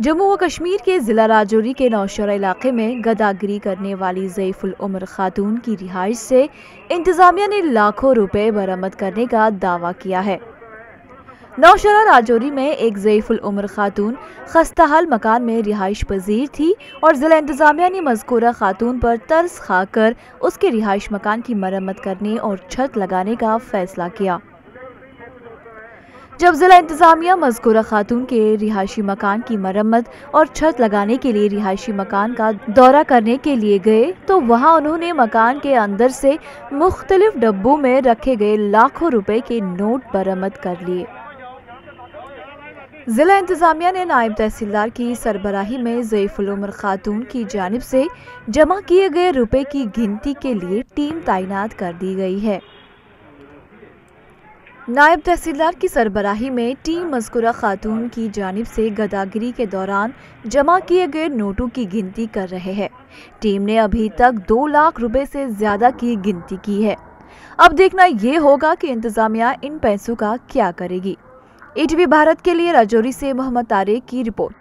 जम्मू व कश्मीर के जिला राजौरी के नौशहरा इलाके में गदागिरी करने वाली ज़ईफ़ुल उम्र खातून की रिहाइश से इंतजामिया ने लाखों रुपए बरामद करने का दावा किया है। नौशहरा राजौरी में एक ज़ईफ़ुल उम्र खातून खस्ताहाल मकान में रिहाइश पजीर थी और जिला इंतजामिया ने मज़कूरा खातून पर तरस खाकर उसके रिहाइश मकान की मरम्मत करने और छत लगाने का फैसला किया। जब जिला इंतजामिया मज़कूरा खातून के रिहायशी मकान की मरम्मत और छत लगाने के लिए रिहायशी मकान का दौरा करने के लिए गए तो वहां उन्होंने मकान के अंदर से मुख्तलिफ डब्बों में रखे गए लाखों रुपए के नोट बरामद कर लिए। जिला इंतजामिया ने नायब तहसीलदार की सरबराही में ज़ईफ़ुल उम्र खातून की जानिब से जमा किए गए रुपए की गिनती के लिए टीम तैनात कर दी गई है। नायब तहसीलदार की सरबराही में टीम मज़कूरा खातून की जानिब से गदागिरी के दौरान जमा किए गए नोटों की गिनती कर रहे हैं। टीम ने अभी तक 2 लाख रुपए से ज्यादा की गिनती की है। अब देखना ये होगा कि इंतजामिया इन पैसों का क्या करेगी। ATV भारत के लिए राजौरी से मोहम्मद तारिक की रिपोर्ट।